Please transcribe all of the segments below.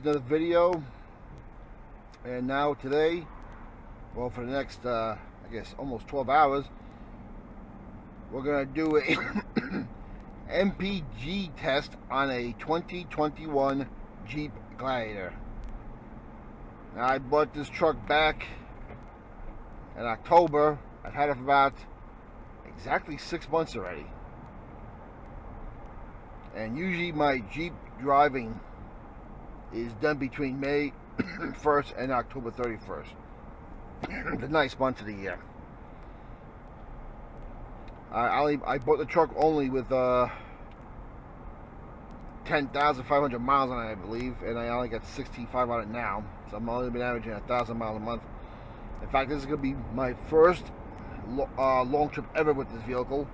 another video. And now today, well, for the next I guess almost 12 hours, we're gonna do a Mpg test on a 2021 Jeep Gladiator. Now, I bought this truck back in October. I've had it for about exactly 6 months already. And usually my Jeep driving is done between May 1st and October 31st. The nice month of the year. I bought the truck only with 10,500 miles on it, I believe, and I only got 65 on it now. So I'm only been averaging 1,000 miles a month. In fact, this is going to be my first long trip ever with this vehicle.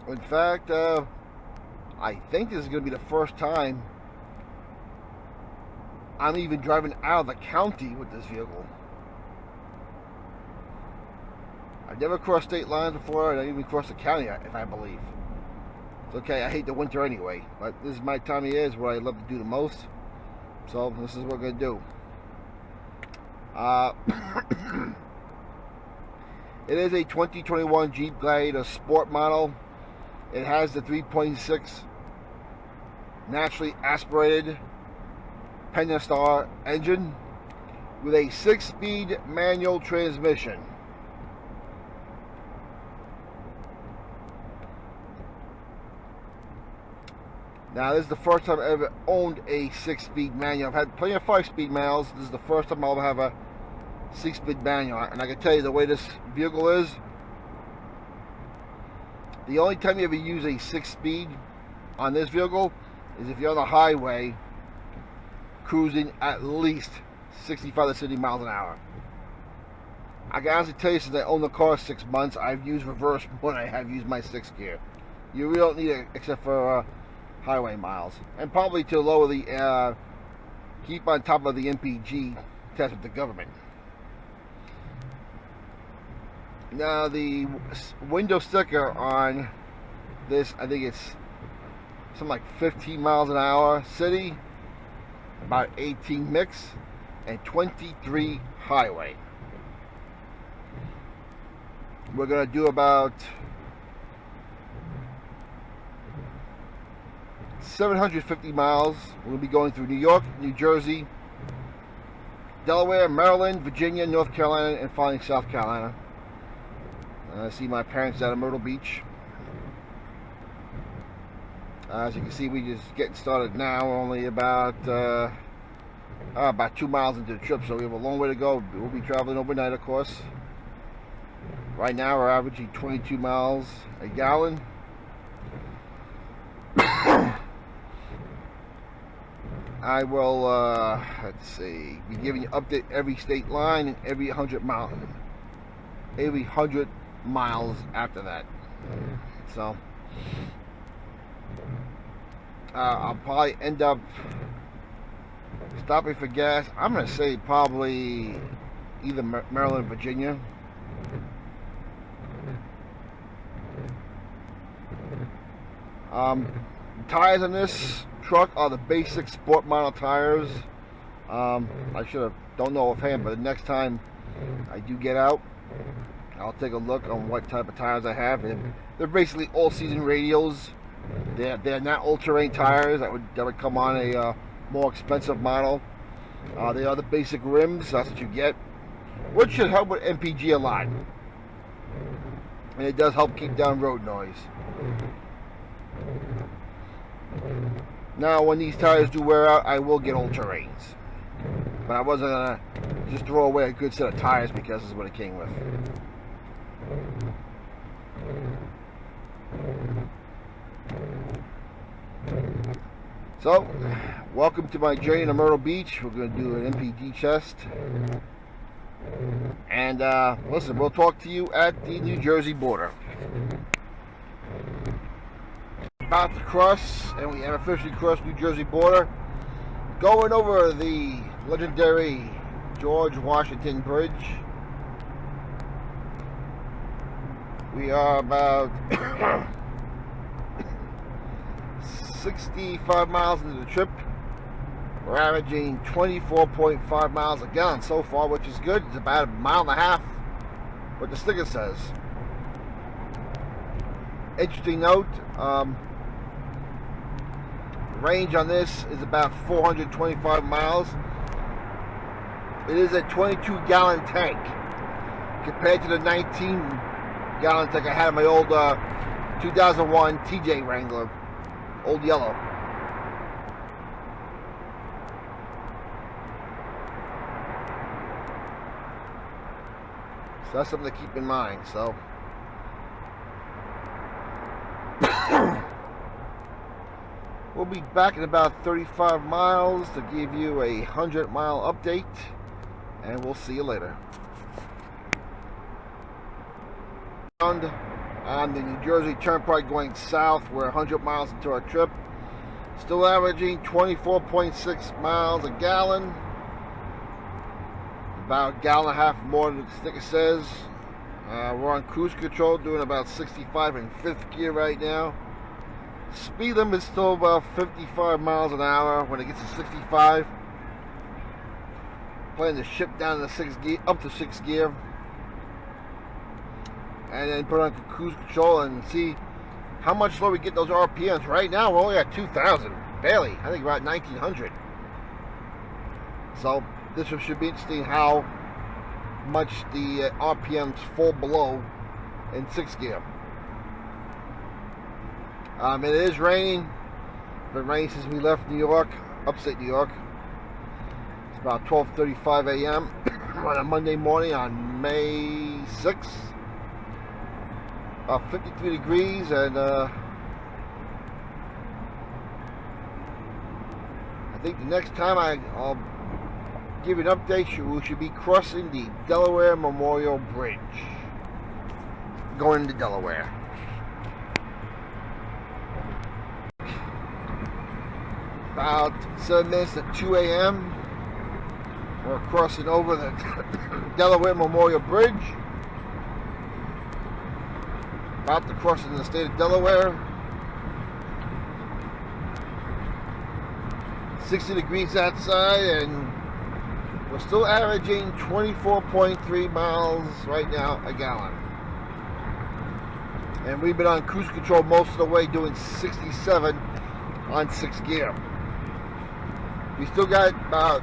In fact, I think this is going to be the first time I'm even driving out of the county with this vehicle. I've never crossed state lines before, and I didn't even crossed the county, if I believe. It's okay, I hate the winter anyway, but this is my time of year, is what I love to do the most. So this is what we're going to do. It is a 2021 Jeep Gladiator Sport model. It has the 3.6 naturally aspirated PENNESTAR engine with a 6-speed manual transmission. Now, this is the first time I ever owned a 6-speed manual. I've had plenty of 5-speed manuals. This is the first time I'll have a 6-speed manual. And I can tell you the way this vehicle is, the only time you ever use a 6-speed on this vehicle is if you're on the highway cruising at least 65 to 70 miles an hour. I can honestly tell you, since I own the car 6 months, I've used reverse when I have used my 6th gear. You really don't need it except for highway miles, and probably to lower the keep on top of the Mpg test with the government. Now, the window sticker on this, I think it's something like 15 miles an hour city, about 18 mix, and 23 highway. We're gonna do about 750 miles. We'll be going through New York, New Jersey, Delaware, Maryland, Virginia, North Carolina, and finally South Carolina. I see my parents down at Myrtle Beach. As you can see, we just getting started now. We're only about 2 miles into the trip, so we have a long way to go. We'll be traveling overnight, of course. Right now, we're averaging 22 miles a gallon. I will, let's see, be giving you update every state line and every 100 miles after that. So I'll probably end up stopping for gas. I'm gonna say probably either Maryland or Virginia. Tires on this truck are the basic sport model tires. I don't know offhand, but the next time I do get out, I'll take a look on what type of tires I have. And they're basically all-season radials. They're not all-terrain tires that would come on a more expensive model. They are the basic rims. That's what you get, which should help with Mpg a lot, and it does help keep down road noise. Now, when these tires do wear out, I will get all-terrains, but I wasn't gonna just throw away a good set of tires because this is what it came with. So, welcome to my journey to Myrtle Beach. We're going to do an Mpg test. And listen, we'll talk to you at the New Jersey border. About to cross, and we have officially crossed New Jersey border. Going over the legendary George Washington Bridge. We are about 65 miles into the trip. We're averaging 24.5 miles a gallon so far, which is good. It's about a mile and a half, what the sticker says. Interesting note, range on this is about 425 miles. It is a 22-gallon tank compared to the 19-gallon tank I had in my old 2001 TJ Wrangler, old yellow. So that's something to keep in mind. So we'll be back in about 35 miles to give you a 100-mile update, and we'll see you later. On the New Jersey Turnpike going south, we're 100 miles into our trip. Still averaging 24.6 miles a gallon. About a gallon and a half more than the sticker says. We're on cruise control, doing about 65 in 5th gear right now. Speed limit is still about 55 miles an hour. When it gets to 65, plan to shift down to 6th gear, up to 6th gear, and then put on cruise control and see how much slower we get those RPMs. Right now we're only at 2,000, barely. I think about 1,900. So this should be interesting how much the RPMs fall below in 6th gear. It is raining. It's been raining since we left New York, upstate New York. It's about 12:35 a.m. on a Monday morning on May 6th. 53 degrees, and I think the next time I'll give you an update, we should be crossing the Delaware Memorial Bridge, going into Delaware. About 7 minutes to 2 a.m. We're crossing over the Delaware Memorial Bridge. About to cross into the state of Delaware. 60 degrees outside, and we're still averaging 24.3 miles right now a gallon. And we've been on cruise control most of the way, doing 67 on 6th gear. We still got about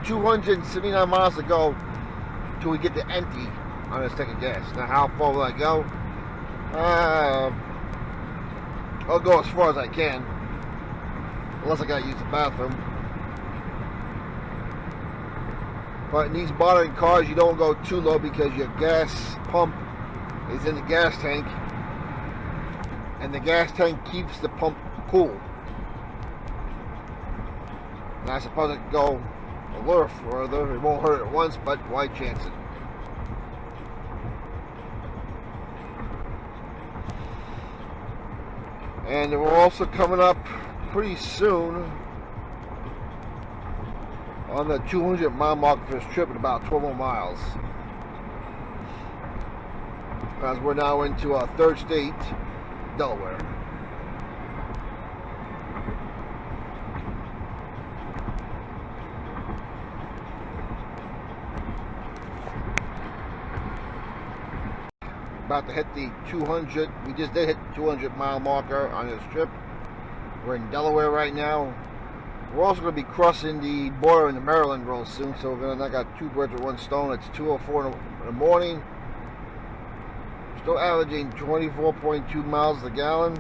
279 miles to go till we get to empty on this tank of gas. Now, how far will I go? I'll go as far as I can, unless I gotta use the bathroom. But in these modern cars, you don't go too low because your gas pump is in the gas tank, and the gas tank keeps the pump cool. And I suppose it could go a little further. It won't hurt at once, but why chance it? And we're also coming up pretty soon on the 200-mile mark for this trip at about 12 more miles. As we're now into our 3rd state, Delaware. About to hit the 200. We just did hit the 200-mile marker on this trip. We're in Delaware right now. We're also going to be crossing the border into Maryland real soon, so we're going to knock out 2 birds with 1 stone. It's 2:04 in the morning. Still averaging 24.2 miles a gallon.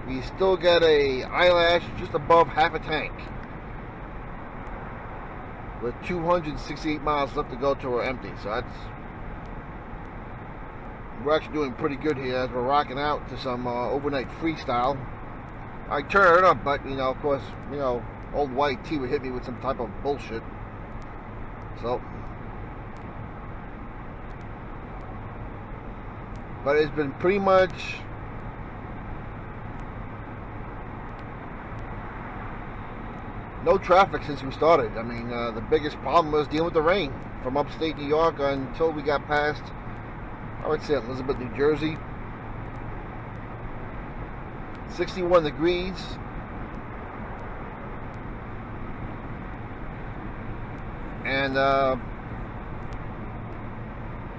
We still got a eyelash just above half a tank, with 268 miles left to go till we're empty. So we're actually doing pretty good here as we're rocking out to some overnight freestyle. I turn it up, but of course, old white T would hit me with some type of bullshit. So, but it's been pretty much no traffic since we started. I mean, the biggest problem was dealing with the rain from upstate New York until we got past, I would say, Elizabeth, New Jersey. 61 degrees. And on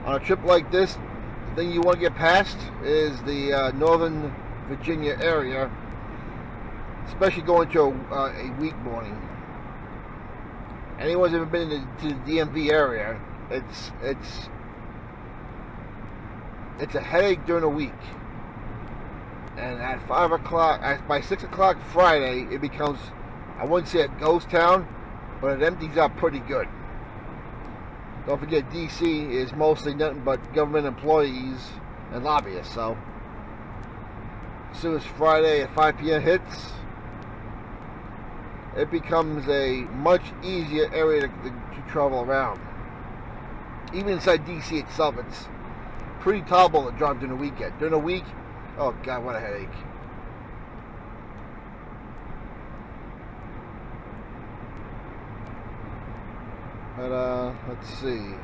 a trip like this, the thing you want to get past is the Northern Virginia area, especially going to a week morning. Anyone's ever been to the DMV area, it's a headache during the week. And at 5 o'clock, by 6 o'clock Friday, it becomes, I wouldn't say a ghost town, but it empties out pretty good. Don't forget, DC is mostly nothing but government employees and lobbyists, so as soon as Friday at 5 p.m. hits, it becomes a much easier area to travel around. Even inside DC itself, it's pretty tolerable to drive during the weekend. During the week, oh God, what a headache. But let's see.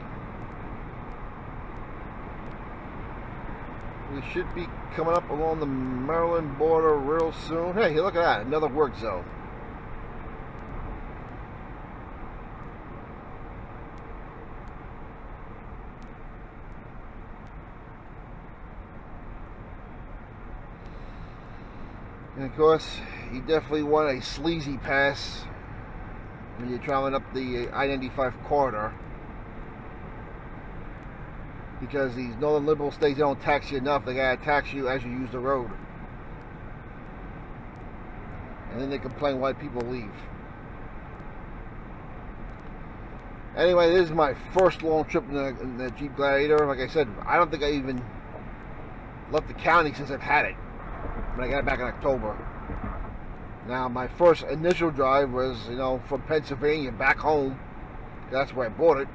We should be coming up along the Maryland border real soon. Hey, look at that, another work zone. And of course, you definitely want a sleazy pass when you're traveling up the I-95 corridor, because these northern liberal states don't tax you enough. They gotta tax you as you use the road, and then they complain why people leave. Anyway, this is my first long trip in the Jeep Gladiator. Like I said, I don't think I even left the county since I've had it, when I got it back in October. Now, my first initial drive was, from Pennsylvania back home. That's where I bought it.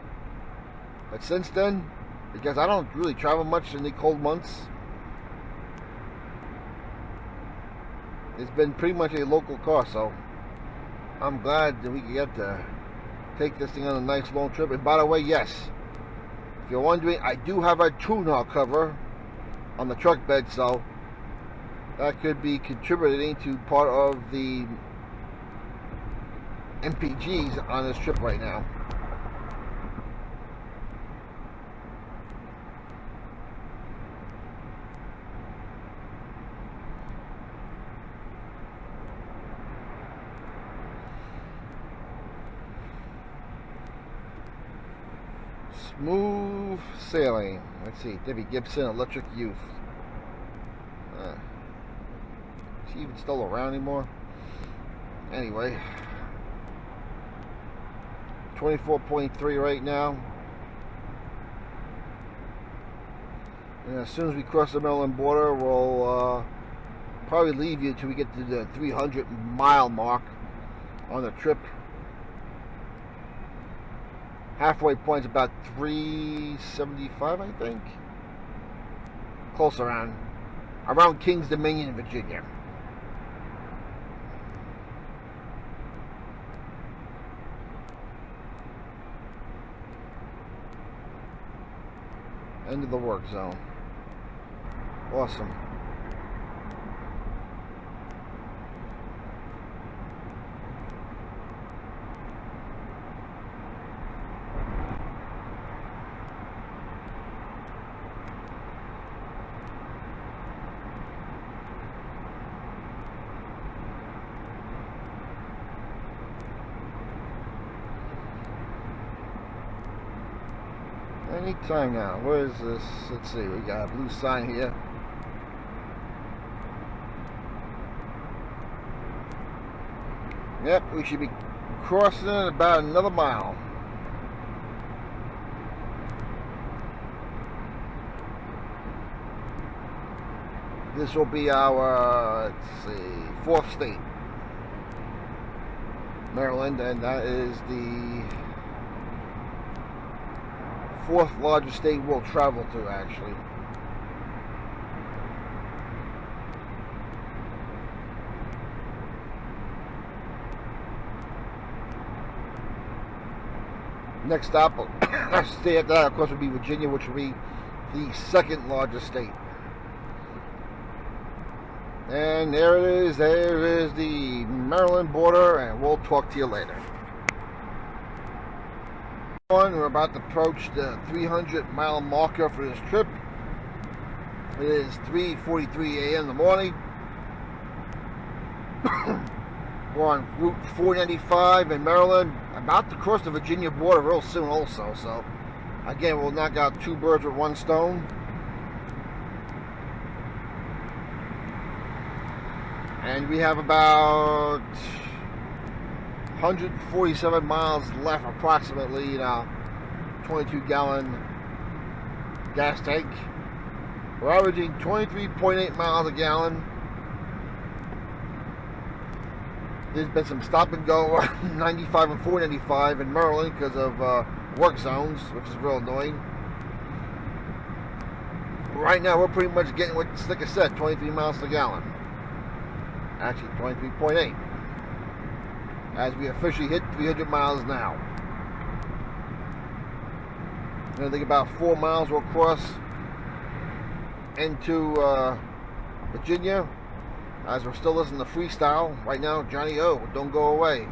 But since then, because I don't really travel much in the cold months, it's been pretty much a local car. So I'm glad that we could get to take this thing on a nice long trip. And by the way, yes, if you're wondering, I do have a tune-out cover on the truck bed, so that could be contributing to part of the MPGs on this trip right now. Smooth sailing. Let's see, Debbie Gibson, Electric Youth. Is she even still around anymore? Anyway, 24.3 right now. And as soon as we cross the Maryland border, we'll probably leave you until we get to the 300-mile mark on the trip. Halfway point's about 375, I think. Close around Kings Dominion, Virginia. End of the work zone. Awesome. Anytime now. Where is this? Let's see. We got a blue sign here. Yep, we should be crossing in about another mile. This will be our, let's see, 4th state, Maryland, and that is the 4th largest state we'll travel to, actually. Next stop, stay at that, of course, would be Virginia, which will be the 2nd largest state. And there it is. There is the Maryland border, and we'll talk to you later. We're about to approach the 300-mile marker for this trip. It is 3:43 a.m. in the morning. We're on Route 495 in Maryland, about to cross the Virginia border real soon also. So, again, we'll knock out two birds with one stone. And we have about 147 miles left approximately in a 22-gallon gas tank. We're averaging 23.8 miles a gallon. There's been some stop and go 95 and 495 in Maryland because of work zones, which is real annoying. Right now we're pretty much getting what, like I said, 23 miles a gallon. Actually 23.8. As we officially hit 300 miles now. I think about 4 miles we'll cross into Virginia, as we're still listening to freestyle right now. Johnny O, don't go away.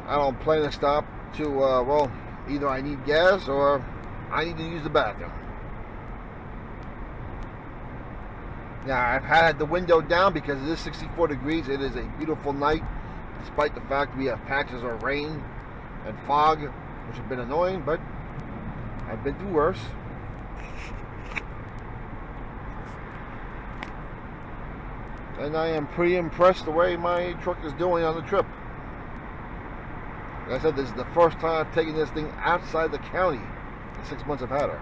I don't plan to stop to well, either I need gas or I need to use the bathroom. Now, I've had the window down because it is 64 degrees. It is a beautiful night, despite the fact we have patches of rain and fog, which have been annoying, but I've been through worse. And I am pretty impressed the way my truck is doing on the trip. Like I said, this is the first time I've taken this thing outside the county in 6 months I've had her.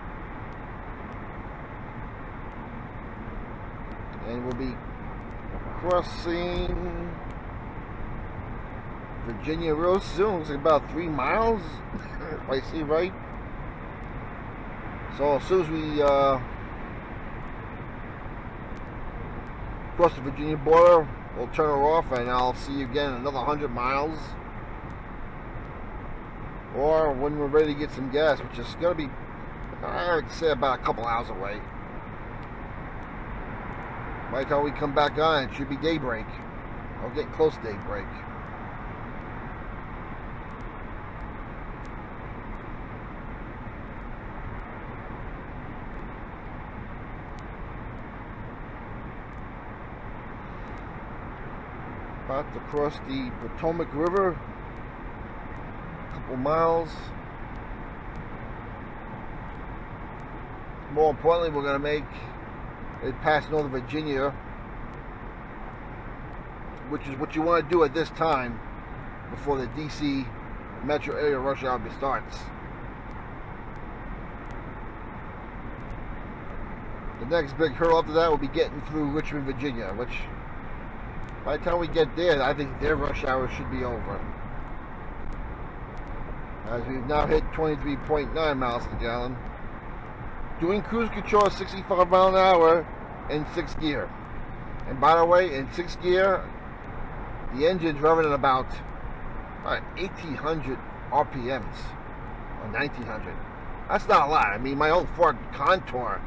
And we'll be crossing Virginia real soon. It's about 3 miles, if I see right. So as soon as we cross the Virginia border, we'll turn her off, and I'll see you again in another 100 miles. Or when we're ready to get some gas, which is going to be, I would say, about a couple hours away. By the time we come back on, it should be daybreak. I'll get close to daybreak. About to cross the Potomac River. A couple miles. More importantly, we're going to make it past Northern Virginia, which is what you want to do at this time before the DC metro area rush hour starts. The next big hurdle after that will be getting through Richmond, Virginia, which by the time we get there, I think their rush hour should be over. As we've now hit 23.9 miles a gallon. Doing cruise control 65 miles an hour in 6th gear. And by the way, in 6th gear, the engine's running at about 1,800 RPMs, or 1,900. That's not a lot. I mean, my old Ford Contour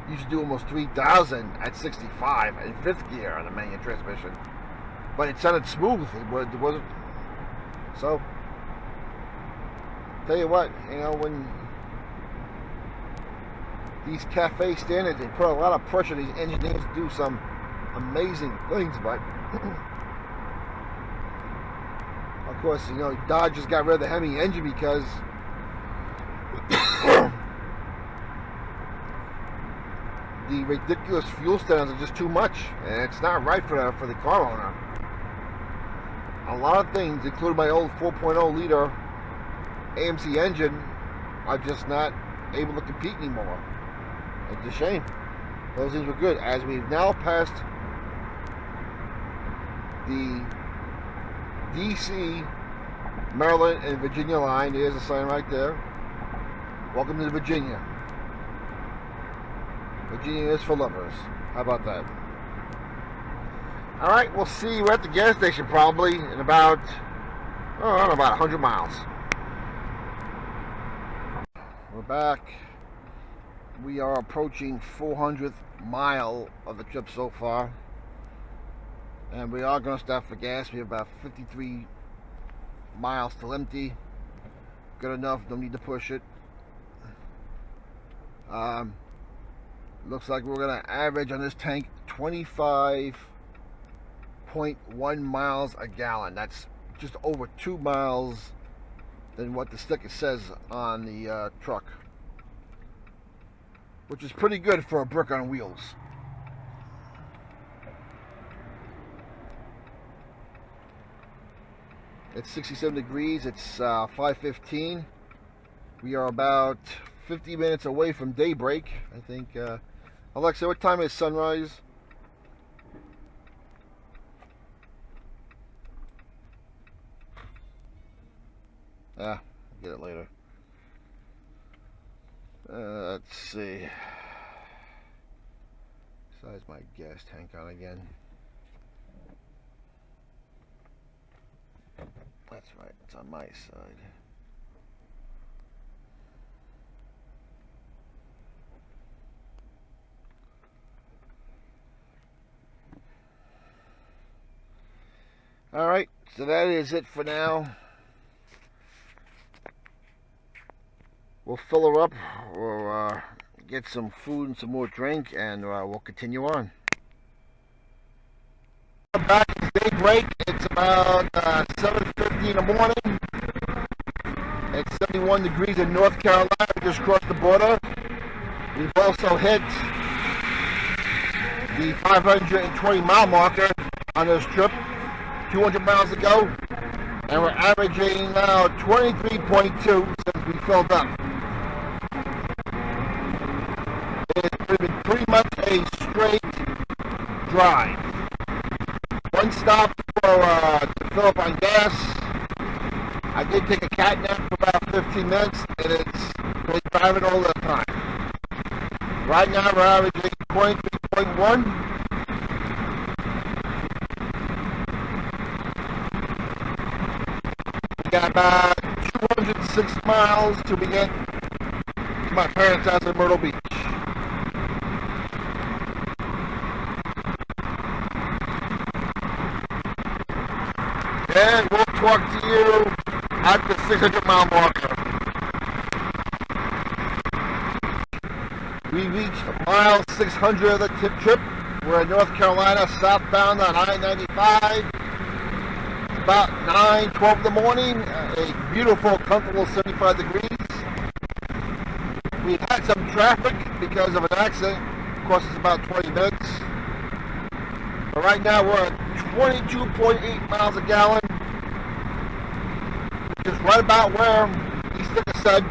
used to do almost 3,000 at 65 in 5th gear on a manual transmission. But it sounded smooth. It wasn't. So, tell you what, you know, when these cafe standards, they put a lot of pressure on these engineers to do some amazing things, but of course, you know, Dodge just got rid of the Hemi engine because the ridiculous fuel standards are just too much, and it's not right for the car owner. A lot of things, including my old 4.0 liter AMC engine, are just not able to compete anymore. It's a shame. Those things were good. As we've now passed the DC, Maryland, and Virginia line, there's a sign right there. Welcome to Virginia. Virginia is for lovers. How about that? Alright, we'll see you at the gas station probably in about, I don't know, about 100 miles. We're back. We are approaching 400th mile of the trip so far. And we are going to stop for gas. We have about 53 miles till empty. Good enough, don't need to push it. Looks like we're going to average on this tank 25.1 miles a gallon. That's just over 2 miles than what the sticker says on the truck, which is pretty good for a brick on wheels. It's 67 degrees. It's 5:15. We are about 50 minutes away from daybreak, I think. Alexa, what time is sunrise? I'll get it later. Let's see. Size my gas tank on again. That's right, it's on my side. Alright, so that is it for now. We'll fill her up, we'll get some food and some more drink, and we'll continue on. Back at daybreak, it's about 7:50 in the morning. It's 71 degrees in North Carolina. We just crossed the border. We've also hit the 520 mile marker on this trip, 200 miles to go, and we're averaging now 23.2 since we filled up. It's been pretty much a straight drive. One stop to fill up on gas. I did take a cat nap for about 15 minutes, and it's been driving all the time. Right now we're averaging 23.1. We got about 206 miles till we get to my parents' house in Myrtle Beach. And we'll talk to you at the 600 mile marker. We reached mile 600 of the trip. We're in North Carolina, southbound on I-95. It's about 9:12 in the morning. A beautiful, comfortable 75 degrees. We've had some traffic because of an accident. It cost us about 20 minutes. But right now we're at 22.8 miles a gallon, which is right about where the sticker said.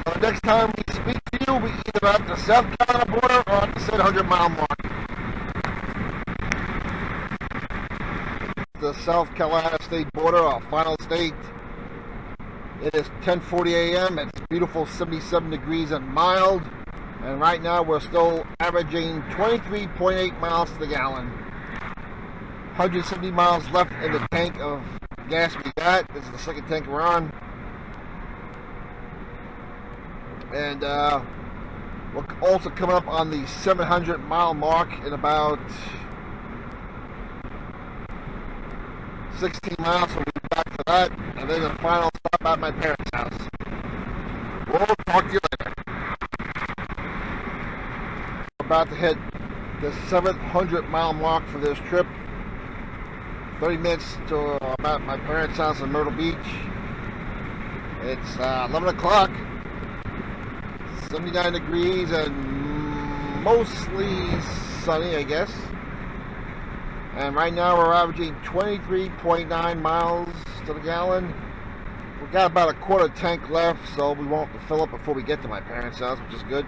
So the next time we speak to you, we either at the South Carolina border or at the 700 mile mark. The South Carolina state border, our final state. It is 10:40 a.m. It's beautiful, 77 degrees and mild. And right now we're still averaging 23.8 miles to the gallon. 170 miles left in the tank of gas we got. This is the second tank we're on. And we're also coming up on the 700 mile mark in about 16 miles, so we'll be back for that. And then the final stop at my parents' house. We'll talk to you later. About to hit the 700 mile mark for this trip. 30 minutes to about my parents' house in Myrtle Beach. It's 11 o'clock, 79 degrees and mostly sunny, I guess. And right now we're averaging 23.9 miles to the gallon. We've got about a quarter tank left, so we won't fill up before we get to my parents' house, which is good.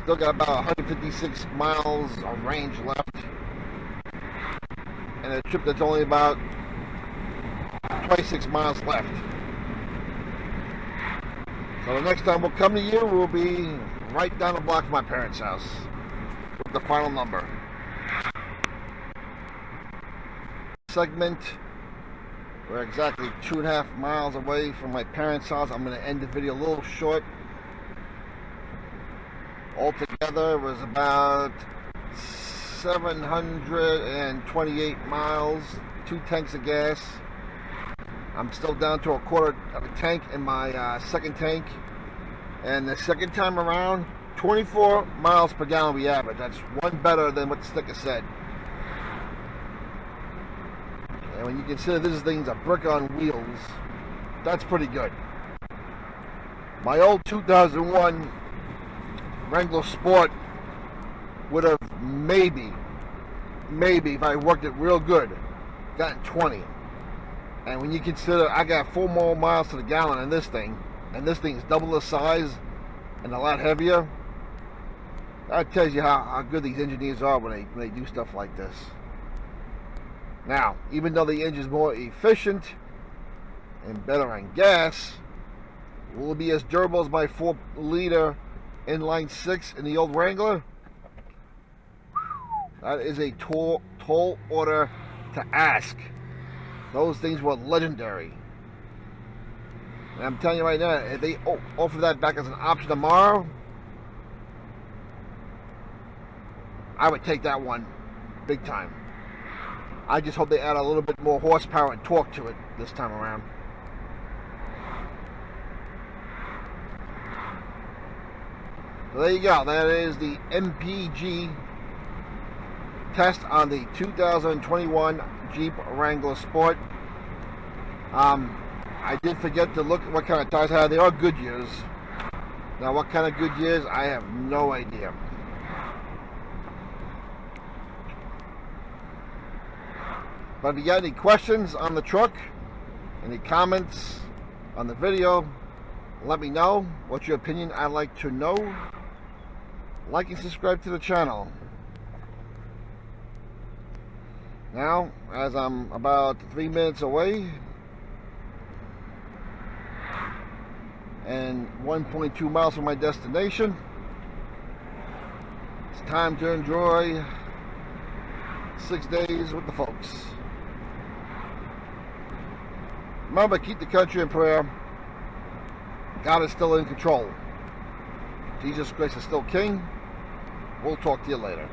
Still got about 156 miles of range left. And a trip that's only about 26 miles left. So the next time we'll come to you, we'll be right down the block from my parents' house with the final number. Segment We're exactly 2.5 miles away from my parents' house. I'm going to end the video a little short. Altogether, it was about 728 miles, 2 tanks of gas. I'm still down to a quarter of a tank in my second tank. And the second time around, 24 miles per gallon we average. That's one better than what the sticker said. And when you consider this thing's a brick on wheels, that's pretty good. My old 2001 Wrangler Sport would have maybe if I worked it real good, gotten 20. And when you consider I got 4 more miles to the gallon in this thing, and this thing is double the size and a lot heavier, that tells you how good these engineers are when they do stuff like this. Now, even though the engine's more efficient and better on gas, will it be as durable as my 4-liter inline 6 in the old Wrangler? That is a tall order to ask. Those things were legendary. And I'm telling you right now, if they offer that back as an option tomorrow, I would take that one big time. I just hope they add a little bit more horsepower and torque to it this time around. So there you go. That is the Mpg test on the 2021 Jeep Wrangler Sport. I did forget to look at what kind of tires I had. They are Goodyears. Now, what kind of Goodyears, I have no idea. But if you got any questions on the truck, any comments on the video, let me know. What's your opinion? I'd like to know. Like and subscribe to the channel. Now, as I'm about 3 minutes away and 1.2 miles from my destination, it's time to enjoy 6 days with the folks. Remember, keep the country in prayer. God is still in control. Jesus Christ is still King. We'll talk to you later.